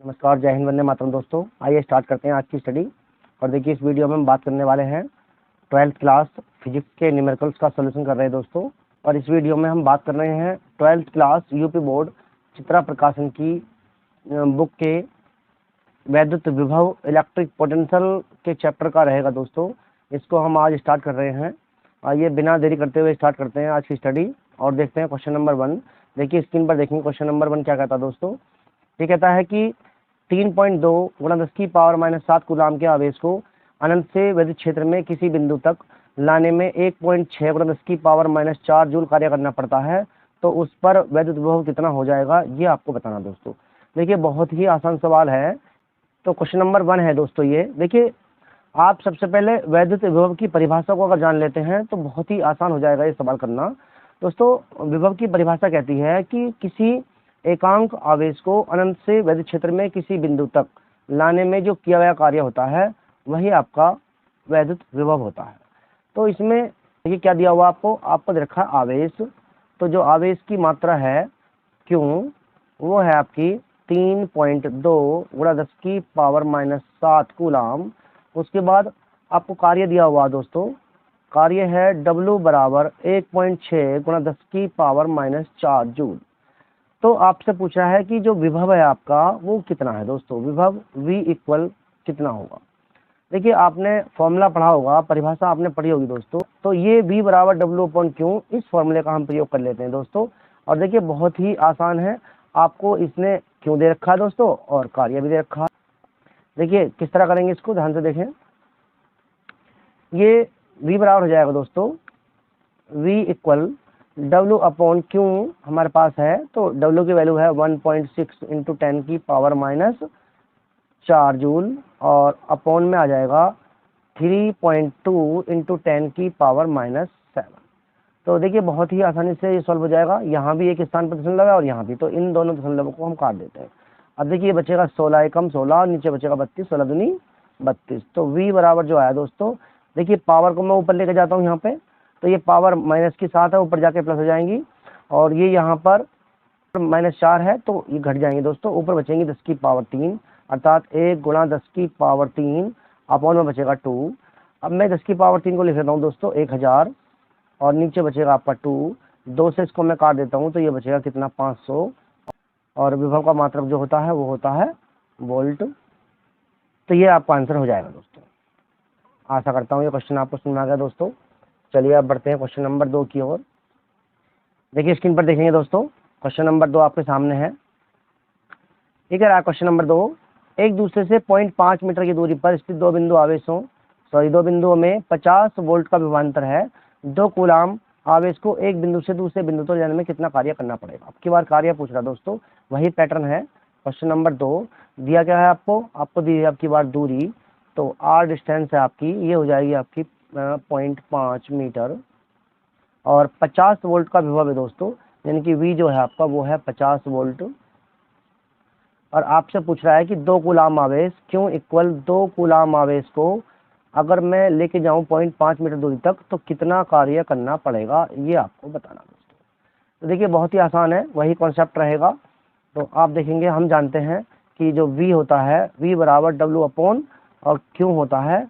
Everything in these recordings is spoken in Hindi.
नमस्कार, जय हिंद, वंदे मातरम। दोस्तों आइए स्टार्ट करते हैं आज की स्टडी। और देखिए इस वीडियो में हम बात करने वाले हैं 12th क्लास फिजिक्स के न्यूमेरिकल्स का सोल्यूशन कर रहे हैं दोस्तों। और इस वीडियो में हम बात कर रहे हैं 12th class UP board Chitra प्रकाशन की बुक के वैद्युत विभव इलेक्ट्रिक पोटेंशियल के चैप्टर का रहेगा दोस्तों। इसको हम आज स्टार्ट कर रहे हैं। आइए बिना देरी करते हुए स्टार्ट करते हैं आज की स्टडी और देखते हैं क्वेश्चन नंबर 1। देखिए स्क्रीन पर देखेंगे क्वेश्चन नंबर 1 क्या कहता है दोस्तों। ये कहता है कि 3.2 × 10⁻⁷ कूलाम के आवेश को अनंत से विद्युत क्षेत्र में किसी बिंदु तक लाने में 1.6 × 10⁻⁴ जूल कार्य करना पड़ता है, तो उस पर वैद्युत विभव कितना हो जाएगा, ये आपको बताना दोस्तों। देखिए बहुत ही आसान सवाल है। तो क्वेश्चन नंबर 1 है दोस्तों ये। देखिए आप सबसे पहले वैद्युत विभव की परिभाषा को अगर जान लेते हैं तो बहुत ही आसान हो जाएगा ये सवाल करना दोस्तों। विभव की परिभाषा कहती है कि किसी एकांक आवेश को अनंत से वैद्युत क्षेत्र में किसी बिंदु तक लाने में जो किया गया कार्य होता है वही आपका वैद्युत विभव होता है। तो इसमें ये क्या दिया हुआ आपको दे रखा है आवेश। तो जो आवेश की मात्रा है क्यों, वो है आपकी 3.2 × 10⁻⁷ कूलाम। उसके बाद आपको कार्य दिया हुआ दोस्तों, कार्य है W बराबर 1.6 × 10⁻⁴ जूल। तो आपसे पूछा है कि जो विभव है आपका वो कितना है दोस्तों। विभव V इक्वल कितना होगा। देखिए आपने फॉर्मूला पढ़ा होगा, परिभाषा आपने पढ़ी होगी दोस्तों। तो ये V बराबर W/Q, इस फॉर्मूले का हम प्रयोग कर लेते हैं दोस्तों। और देखिए बहुत ही आसान है, आपको इसने क्यों दे रखा है दोस्तों और कार्य भी दे रखा है। देखिए किस तरह करेंगे इसको, ध्यान से देखें। ये V बराबर हो जाएगा दोस्तों V इक्वल W/Q हमारे पास है। तो W की वैल्यू है 1.6 × 10⁻⁴ जूल और अपॉन में आ जाएगा 3.2 × 10⁻⁷। तो देखिए बहुत ही आसानी से ये सॉल्व हो जाएगा। यहाँ भी एक स्थान पर दशमलव है और यहाँ भी, तो इन दोनों दशमलवों को हम काट देते हैं। अब देखिए बचेगा 16 एकम 16 और नीचे बचेगा 32, 16 दूनी 32। तो V बराबर जो आया दोस्तों, देखिए पावर को मैं ऊपर लेके जाता हूँ यहाँ पे, तो ये पावर माइनस की 7 है, ऊपर जाके प्लस हो जाएंगी। और ये यहाँ पर -4 है तो ये घट जाएंगे दोस्तों, ऊपर बचेंगे 10⁻3 अर्थात 1 × 10⁻3 अपॉन में बचेगा 2। अब मैं 10⁻3 को लिख देता हूँ दोस्तों 1000 और नीचे बचेगा आपका 2 से इसको मैं काट देता हूँ तो ये बचेगा कितना 500। और विभव का मात्रक जो होता है वो होता है वोल्ट। तो ये आपका आंसर हो जाएगा दोस्तों। आशा करता हूँ ये क्वेश्चन आपको समझ में आ गया दोस्तों। चलिए अब बढ़ते हैं क्वेश्चन नंबर 2 की ओर। देखिए स्क्रीन पर देखेंगे दोस्तों, क्वेश्चन नंबर 2 आपके सामने है। ये कह रहा है क्वेश्चन नंबर 2, एक दूसरे से 0.5 मीटर की दूरी पर स्थित दो बिंदुओं में 50 वोल्ट का विभवांतर है। 2 कूलाम आवेश को एक बिंदु से दूसरे बिंदु तक जाने में कितना कार्य करना पड़ेगा। आपकी बार कार्य पूछ रहा दोस्तों, वही पैटर्न है। क्वेश्चन नंबर 2 दिया क्या है आपको दी है आपकी बार दूरी। तो R डिस्टेंस है आपकी, ये हो जाएगी आपकी 0.5 मीटर और 50 वोल्ट का विभव है दोस्तों, यानी कि V जो है आपका वो है 50 वोल्ट। और आपसे पूछ रहा है कि 2 कूलाम आवेश क्यों इक्वल 2 कूलाम आवेश को अगर मैं लेके जाऊं 0.5 मीटर दूरी तक तो कितना कार्य करना पड़ेगा, ये आपको बताना दोस्तों। तो देखिए बहुत ही आसान है, वही कॉन्सेप्ट रहेगा। तो आप देखेंगे, हम जानते हैं कि जो V होता है V बराबर W/ और Q होता है।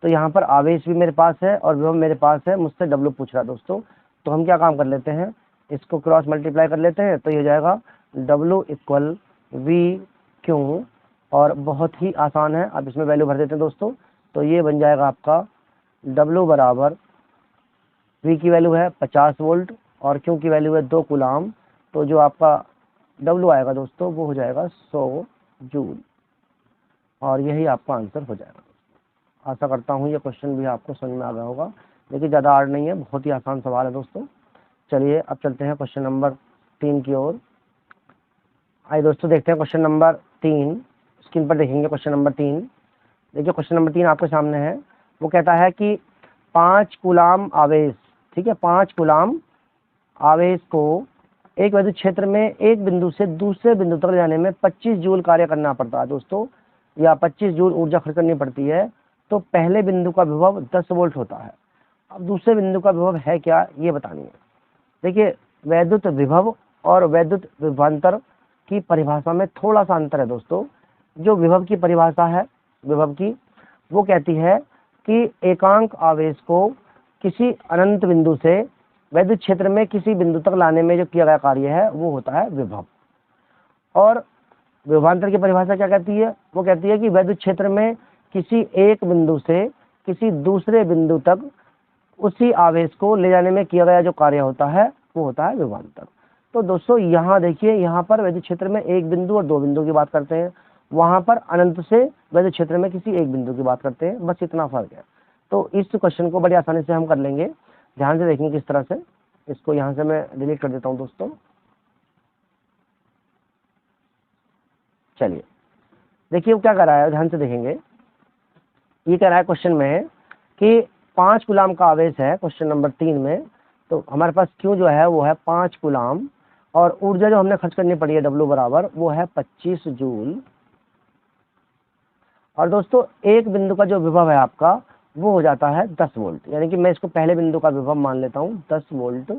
तो यहाँ पर आवेश भी मेरे पास है और विभव मेरे पास है, मुझसे W पूछ रहा है दोस्तों। तो हम क्या काम कर लेते हैं, इसको क्रॉस मल्टीप्लाई कर लेते हैं तो ये हो जाएगा W इक्वल VQ। और बहुत ही आसान है, अब इसमें वैल्यू भर देते हैं दोस्तों। तो ये बन जाएगा आपका W बराबर V की वैल्यू है 50 वोल्ट और Q की वैल्यू है 2 कूलाम। तो जो आपका W आएगा दोस्तों वो हो जाएगा 100 जूल और यही आपका आंसर हो जाएगा। आशा करता हूँ ये क्वेश्चन भी आपको समझ में आ गया होगा। देखिए ज़्यादा हार्ड नहीं है, बहुत ही आसान सवाल है दोस्तों। चलिए अब चलते हैं क्वेश्चन नंबर 3 की ओर। आइए दोस्तों देखते हैं क्वेश्चन नंबर 3। स्क्रीन पर देखेंगे क्वेश्चन नंबर 3। देखिए क्वेश्चन नंबर 3 आपके सामने है। वो कहता है कि 5 कूलाम आवेश, ठीक है, 5 कूलाम आवेश को एक विद्युत क्षेत्र में एक बिंदु से दूसरे बिंदु तक जाने में 25 जूल कार्य करना पड़ता है दोस्तों, या 25 जूल ऊर्जा खर्च करनी पड़ती है। तो पहले बिंदु का विभव 10 वोल्ट होता है। अब दूसरे बिंदु का विभव है क्या, ये बतानी है। देखिए वैद्युत विभव और वैद्युत विभवांतर की परिभाषा में थोड़ा सा अंतर है दोस्तों। जो विभव की परिभाषा है विभव की, वो कहती है कि एकांक आवेश को किसी अनंत बिंदु से वैद्युत क्षेत्र में किसी बिंदु तक लाने में जो किया गया कार्य है वो होता है विभव। और विभवांतर की परिभाषा क्या कहती है? वो कहती है कि वैद्युत क्षेत्र में किसी एक बिंदु से किसी दूसरे बिंदु तक उसी आवेश को ले जाने में किया गया जो कार्य होता है वो होता है विभवांतर। तो दोस्तों यहाँ देखिए, यहाँ पर वैद्युत क्षेत्र में एक बिंदु और दो बिंदु की बात करते हैं, वहां पर अनंत से वैद्युत क्षेत्र में किसी एक बिंदु की बात करते हैं, बस इतना फर्क है। तो इस क्वेश्चन को बड़ी आसानी से हम कर लेंगे। ध्यान से देखेंगे किस तरह से। इसको यहाँ से मैं डिलीट कर देता हूँ दोस्तों। चलिए देखिए वो क्या कर रहा है, ध्यान से देखेंगे। ये कह रहा है क्वेश्चन में कि 5 कूलाम का आवेश है, क्वेश्चन नंबर 3 में। तो हमारे पास क्यू जो है वो है 5 कूलाम, और ऊर्जा जो हमने खर्च करनी पड़ी है W बराबर वो है 25 जूल। और दोस्तों एक बिंदु का जो विभव है आपका वो हो जाता है 10 वोल्ट, यानी कि मैं इसको पहले बिंदु का विभव मान लेता हूँ 10 वोल्ट।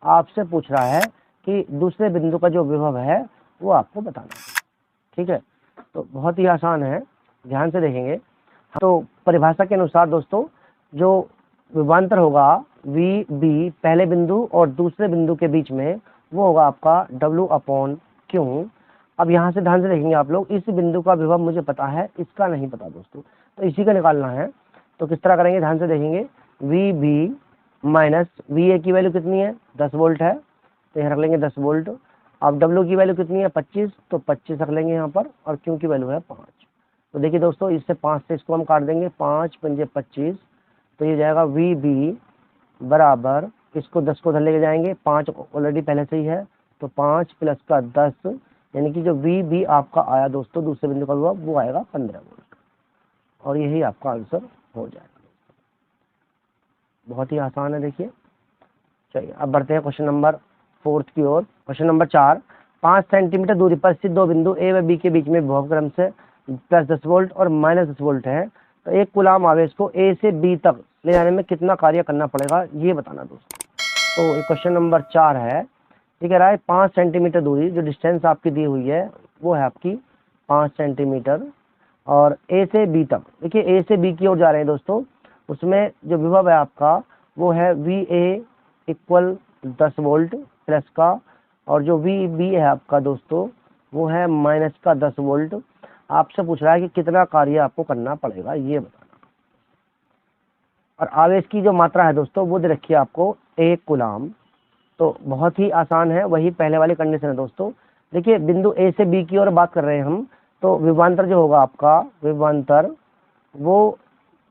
आपसे पूछ रहा है कि दूसरे बिंदु का जो विभव है वो आपको बताना है। ठीक है, तो बहुत ही आसान है, ध्यान से देखेंगे। तो परिभाषा के अनुसार दोस्तों जो विभवांतर होगा वी बी पहले बिंदु और दूसरे बिंदु के बीच में वो होगा आपका W/Q। अब यहाँ से ध्यान से देखेंगे आप लोग, इस बिंदु का विभव मुझे पता है, इसका नहीं पता दोस्तों, तो इसी का निकालना है। तो किस तरह करेंगे, ध्यान से देखेंगे। V B minus V A की वैल्यू कितनी है, 10 वोल्ट है, तो यहाँ रख लेंगे 10 वोल्ट। अब W की वैल्यू कितनी है, 25, तो 25 रख लेंगे यहाँ पर, और Q की वैल्यू है 5। तो देखिए दोस्तों इससे 5 से इसको हम काट देंगे, 5 पंजे 25, तो ये जाएगा वी बी बराबर, इसको 10 को उधर लेके जाएंगे, 5 ऑलरेडी पहले से ही है, तो 5 प्लस का 10, यानी कि जो वी बी आपका आया दोस्तों दूसरे बिंदु का विभव वो आएगा 15 वोल्ट, और यही आपका आंसर हो जाएगा। बहुत ही आसान है देखिए। चलिए अब बढ़ते हैं क्वेश्चन नंबर 4 की ओर। क्वेश्चन नंबर 4, 5 सेंटीमीटर दूरी पर स्थित दो बिंदु ए व बी के बीच में विभव क्रम से +10 वोल्ट और -10 वोल्ट है, तो एक कूलाम आवेश को ए से बी तक ले जाने में कितना कार्य करना पड़ेगा ये बताना दोस्तों। तो क्वेश्चन नंबर 4 है, ये कह रहा है 5 सेंटीमीटर दूरी, जो डिस्टेंस आपकी दी हुई है वो है आपकी 5 सेंटीमीटर, और ए से बी तक, देखिए ए से बी की ओर जा रहे हैं दोस्तों, उसमें जो विभव है आपका वो है we A equal 10 volt plus का, और जो वी बी है आपका दोस्तों वो है माइनस का 10 वोल्ट। आपसे पूछ रहा है कि कितना कार्य आपको करना पड़ेगा ये बताना। और आवेश की जो मात्रा है दोस्तों वो दे रखी है आपको 1 कूलाम। तो बहुत ही आसान है, वही पहले वाली कंडीशन है दोस्तों। देखिए बिंदु ए से बी की ओर बात कर रहे हैं हम, तो विभवांतर जो होगा आपका विभवांतर वो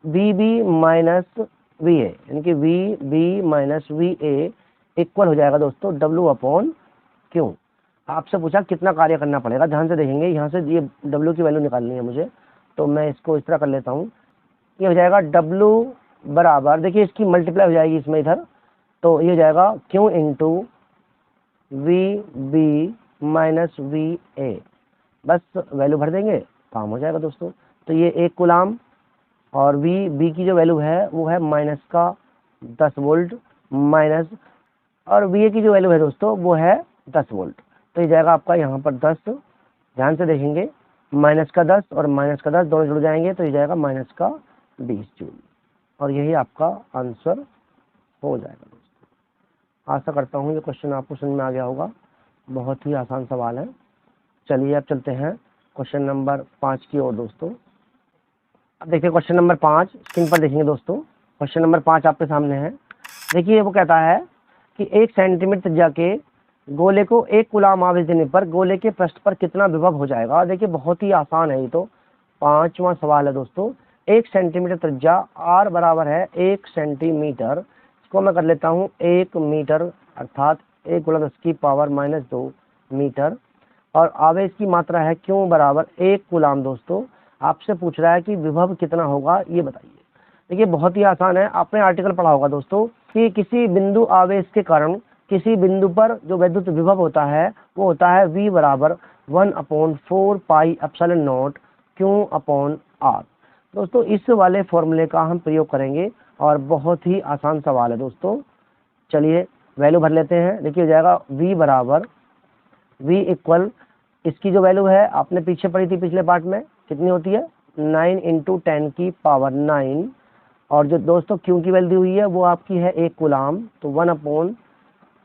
V B minus V A, यानी कि V B minus V A equal हो जाएगा दोस्तों W/Q। आपसे पूछा कितना कार्य करना पड़ेगा, ध्यान से देखेंगे। यहाँ से ये W की वैल्यू निकालनी है मुझे, तो मैं इसको इस तरह कर लेता हूँ। ये हो जाएगा W बराबर, देखिए इसकी मल्टीप्लाई हो जाएगी इसमें इधर, तो ये हो जाएगा Q into V B minus V A, बस वैल्यू भर देंगे काम हो जाएगा दोस्तों। तो ये 1 कूलाम, और वी बी की जो वैल्यू है वो है माइनस का 10 वोल्ट माइनस, और वी ए की जो वैल्यू है दोस्तों वो है 10 वोल्ट। तो ये जाएगा आपका यहाँ पर 10, ध्यान से देखेंगे, माइनस का 10 और माइनस का 10 दोनों जुड़ जाएंगे, तो ये जाएगा माइनस का 20 जूल, और यही आपका आंसर हो जाएगा दोस्तों। आशा करता हूँ ये क्वेश्चन आपको समझ में आ गया होगा, बहुत ही आसान सवाल है। चलिए अब चलते हैं क्वेश्चन नंबर 5 की ओर दोस्तों। अब देखिए क्वेश्चन नंबर 5 स्क्रीन पर देखेंगे दोस्तों। क्वेश्चन नंबर 5 आपके सामने है। देखिए वो कहता है कि 1 सेंटीमीटर त्रिज्या के गोले को 1 कूलाम आवेश देने पर गोले के पृष्ठ पर कितना विभव हो जाएगा। देखिए बहुत ही आसान है ये तो, 5वां सवाल है दोस्तों। 1 सेंटीमीटर त्रिज्या, r बराबर है 1 सेंटीमीटर, इसको मैं कर लेता हूँ 1 मीटर, अर्थात 1 × 10⁻² मीटर, और आवेश की मात्रा है Q बराबर 1 कूलाम दोस्तों। आपसे पूछ रहा है कि विभव कितना होगा ये बताइए। देखिए बहुत ही आसान है, आपने आर्टिकल पढ़ा होगा दोस्तों कि किसी बिंदु आवेश के कारण किसी बिंदु पर जो विद्युत विभव होता है वो होता है V बराबर 1/4 पाई एप्सिलॉन नॉट Q/R। दोस्तों इस वाले फॉर्मूले का हम प्रयोग करेंगे, और बहुत ही आसान सवाल है दोस्तों। चलिए वैल्यू भर लेते हैं। देखिए हो जाएगा V बराबर V इक्वल इसकी जो वैल्यू है आपने पीछे पढ़ी थी पिछले पार्ट में, कितनी होती है 9 × 10 की पावर 9, और जो दोस्तों क्यू की वैल्यू दी हुई है वो आपकी है 1 कूलाम, तो 1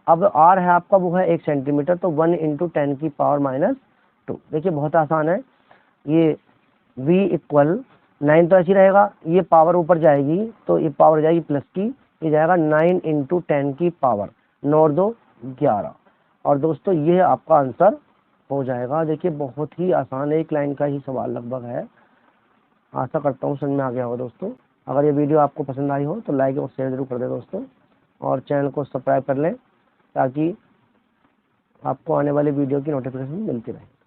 अब आर है आपका वो है 1 सेंटीमीटर, तो 1 × 10 की पावर -2। देखिए बहुत आसान है ये, v = 9 तो ऐसी रहेगा, ये पावर ऊपर जाएगी तो ये पावर जाएगी प्लस की, ये जाएगा 9 × 10 की पावर 9 और 2 11, और दोस्तों ये आपका आंसर हो जाएगा। देखिए बहुत ही आसान, एक लाइन का ही सवाल लगभग है। आशा करता हूँ समझ में आ गया होगा दोस्तों। अगर ये वीडियो आपको पसंद आई हो तो लाइक और शेयर जरूर कर दें दोस्तों, और चैनल को सब्सक्राइब कर लें ताकि आपको आने वाले वीडियो की नोटिफिकेशन मिलती रहे।